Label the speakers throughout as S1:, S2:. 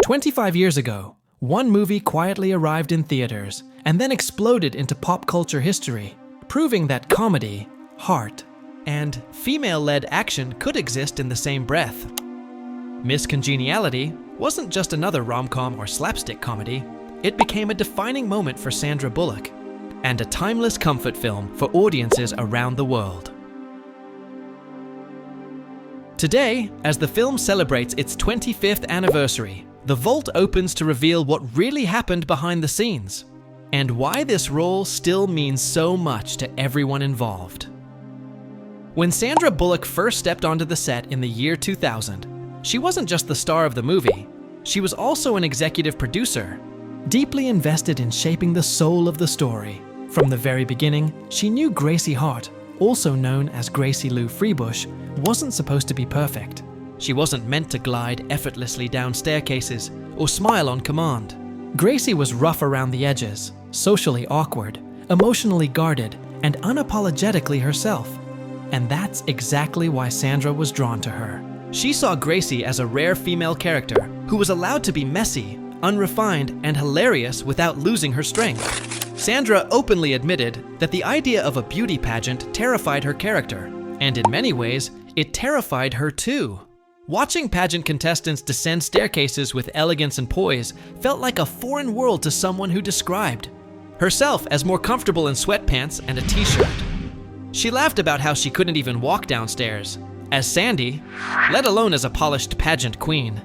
S1: 25 years ago, one movie quietly arrived in theaters and then exploded into pop culture history, proving that comedy, heart, and female-led action could exist in the same breath. Miss Congeniality wasn't just another rom-com or slapstick comedy, it became a defining moment for Sandra Bullock, and a timeless comfort film for audiences around the world. Today, as the film celebrates its 25th anniversary, the vault opens to reveal what really happened behind the scenes, and why this role still means so much to everyone involved. When Sandra Bullock first stepped onto the set in the year 2000, she wasn't just the star of the movie, she was also an executive producer, deeply invested in shaping the soul of the story. From the very beginning, she knew Gracie Hart, also known as Gracie Lou Freebush, wasn't supposed to be perfect. She wasn't meant to glide effortlessly down staircases or smile on command. Gracie was rough around the edges, socially awkward, emotionally guarded, and unapologetically herself. And that's exactly why Sandra was drawn to her. She saw Gracie as a rare female character who was allowed to be messy, unrefined, and hilarious without losing her strength. Sandra openly admitted that the idea of a beauty pageant terrified her character, and in many ways, it terrified her too. Watching pageant contestants descend staircases with elegance and poise felt like a foreign world to someone who described herself as more comfortable in sweatpants and a t-shirt. She laughed about how she couldn't even walk downstairs as Sandy, let alone as a polished pageant queen.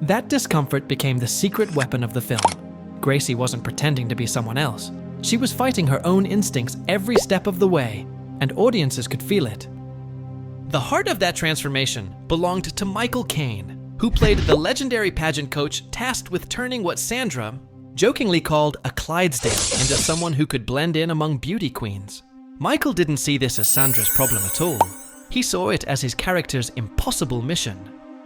S1: That discomfort became the secret weapon of the film. Gracie wasn't pretending to be someone else. She was fighting her own instincts every step of the way, and audiences could feel it. The heart of that transformation belonged to Michael Caine, who played the legendary pageant coach tasked with turning what Sandra jokingly called a Clydesdale into someone who could blend in among beauty queens. Michael didn't see this as Sandra's problem at all. He saw it as his character's impossible mission.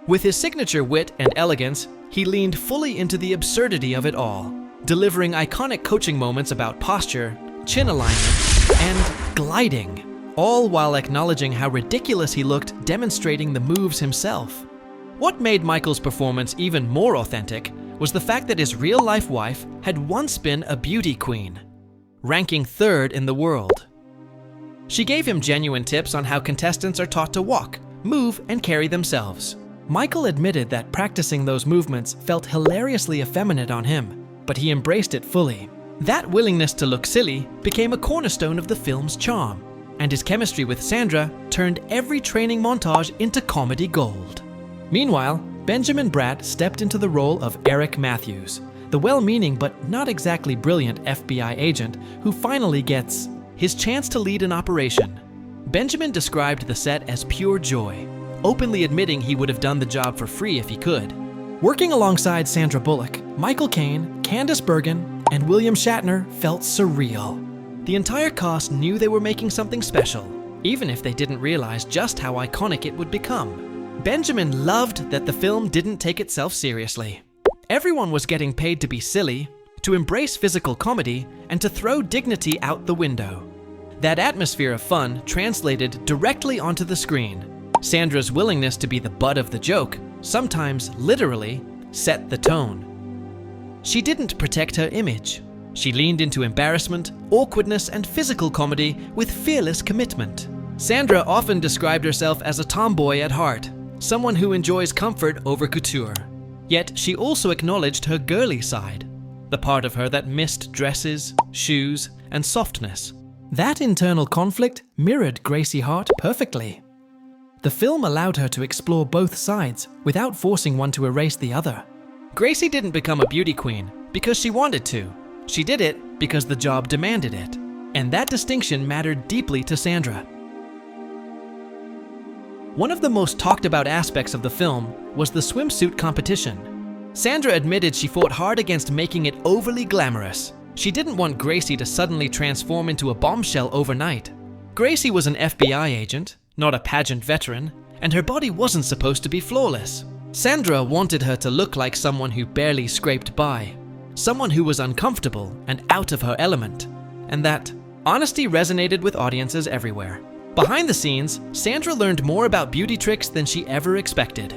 S1: With his signature wit and elegance, he leaned fully into the absurdity of it all, delivering iconic coaching moments about posture, chin alignment, and gliding, all while acknowledging how ridiculous he looked demonstrating the moves himself. What made Michael's performance even more authentic was the fact that his real-life wife had once been a beauty queen, ranking 3rd in the world. She gave him genuine tips on how contestants are taught to walk, move, and carry themselves. Michael admitted that practicing those movements felt hilariously effeminate on him, but he embraced it fully. That willingness to look silly became a cornerstone of the film's charm, and his chemistry with Sandra turned every training montage into comedy gold. Meanwhile, Benjamin Bratt stepped into the role of Eric Matthews, the well-meaning but not exactly brilliant FBI agent who finally gets his chance to lead an operation. Benjamin described the set as pure joy, openly admitting he would have done the job for free if he could. Working alongside Sandra Bullock, Michael Caine, Candice Bergen, and William Shatner felt surreal. The entire cast knew they were making something special, even if they didn't realize just how iconic it would become. Benjamin loved that the film didn't take itself seriously. Everyone was getting paid to be silly, to embrace physical comedy, and to throw dignity out the window. That atmosphere of fun translated directly onto the screen. Sandra's willingness to be the butt of the joke, sometimes literally, set the tone. She didn't protect her image. She leaned into embarrassment, awkwardness, and physical comedy with fearless commitment. Sandra often described herself as a tomboy at heart, someone who enjoys comfort over couture. Yet she also acknowledged her girly side, the part of her that missed dresses, shoes, and softness. That internal conflict mirrored Gracie Hart perfectly. The film allowed her to explore both sides without forcing one to erase the other. Gracie didn't become a beauty queen because she wanted to. She did it because the job demanded it, and that distinction mattered deeply to Sandra. One of the most talked about aspects of the film was the swimsuit competition. Sandra admitted she fought hard against making it overly glamorous. She didn't want Gracie to suddenly transform into a bombshell overnight. Gracie was an FBI agent, not a pageant veteran, and her body wasn't supposed to be flawless. Sandra wanted her to look like someone who barely scraped by, someone who was uncomfortable and out of her element, and that honesty resonated with audiences everywhere. Behind the scenes, Sandra learned more about beauty tricks than she ever expected.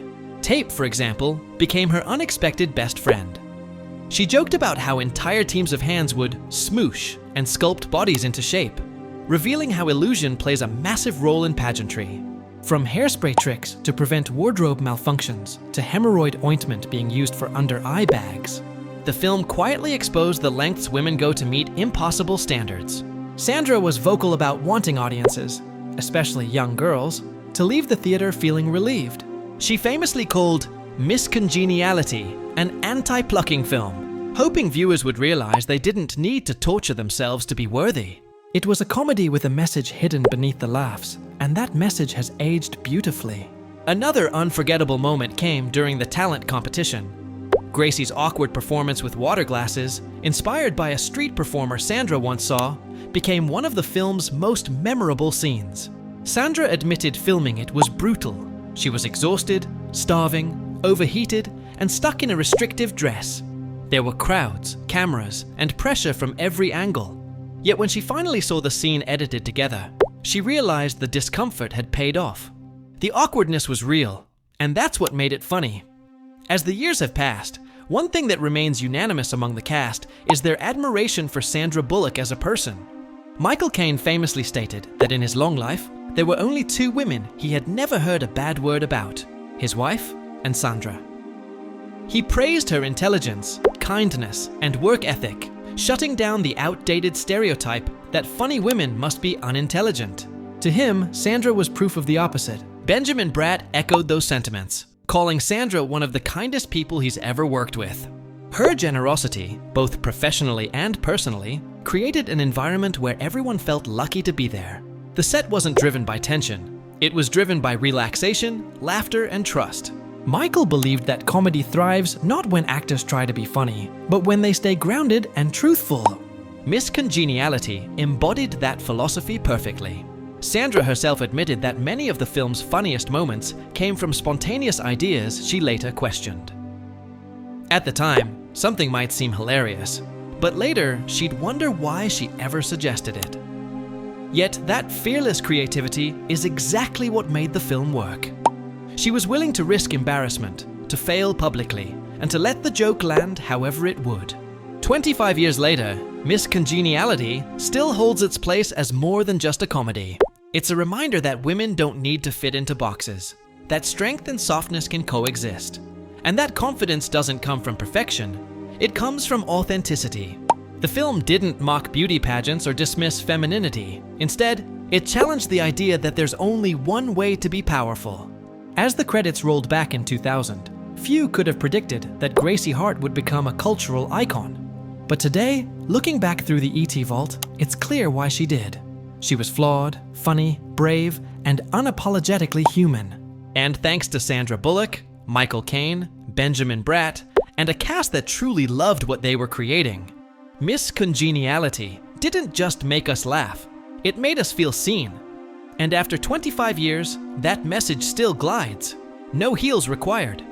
S1: Tape, for example, became her unexpected best friend. She joked about how entire teams of hands would smoosh and sculpt bodies into shape, revealing how illusion plays a massive role in pageantry. From hairspray tricks to prevent wardrobe malfunctions to hemorrhoid ointment being used for under-eye bags, the film quietly exposed the lengths women go to meet impossible standards. Sandra was vocal about wanting audiences, especially young girls, to leave the theater feeling relieved. She famously called Miss Congeniality an anti-plucking film, hoping viewers would realize they didn't need to torture themselves to be worthy. It was a comedy with a message hidden beneath the laughs, and that message has aged beautifully. Another unforgettable moment came during the talent competition. Gracie's awkward performance with water glasses, inspired by a street performer Sandra once saw, became one of the film's most memorable scenes. Sandra admitted filming it was brutal. She was exhausted, starving, overheated, and stuck in a restrictive dress. There were crowds, cameras, and pressure from every angle. Yet when she finally saw the scene edited together, she realized the discomfort had paid off. The awkwardness was real, and that's what made it funny. As the years have passed, one thing that remains unanimous among the cast is their admiration for Sandra Bullock as a person. Michael Caine famously stated that in his long life, there were only 2 women he had never heard a bad word about: his wife and Sandra. He praised her intelligence, kindness, and work ethic, shutting down the outdated stereotype that funny women must be unintelligent. To him, Sandra was proof of the opposite. Benjamin Bratt echoed those sentiments, calling Sandra one of the kindest people he's ever worked with. Her generosity, both professionally and personally, created an environment where everyone felt lucky to be there. The set wasn't driven by tension. It was driven by relaxation, laughter, and trust. Michael believed that comedy thrives not when actors try to be funny, but when they stay grounded and truthful. Miss Congeniality embodied that philosophy perfectly. Sandra herself admitted that many of the film's funniest moments came from spontaneous ideas she later questioned. At the time, something might seem hilarious, but later she'd wonder why she ever suggested it. Yet that fearless creativity is exactly what made the film work. She was willing to risk embarrassment, to fail publicly, and to let the joke land however it would. 25 years later, Miss Congeniality still holds its place as more than just a comedy. It's a reminder that women don't need to fit into boxes, that strength and softness can coexist, and that confidence doesn't come from perfection, it comes from authenticity. The film didn't mock beauty pageants or dismiss femininity. Instead, it challenged the idea that there's only one way to be powerful. As the credits rolled back in 2000, few could have predicted that Gracie Hart would become a cultural icon. But today, looking back through the ET vault, it's clear why she did. She was flawed, funny, brave, and unapologetically human. And thanks to Sandra Bullock, Michael Caine, Benjamin Bratt, and a cast that truly loved what they were creating, Miss Congeniality didn't just make us laugh, it made us feel seen. And after 25 years, that message still glides. No heels required.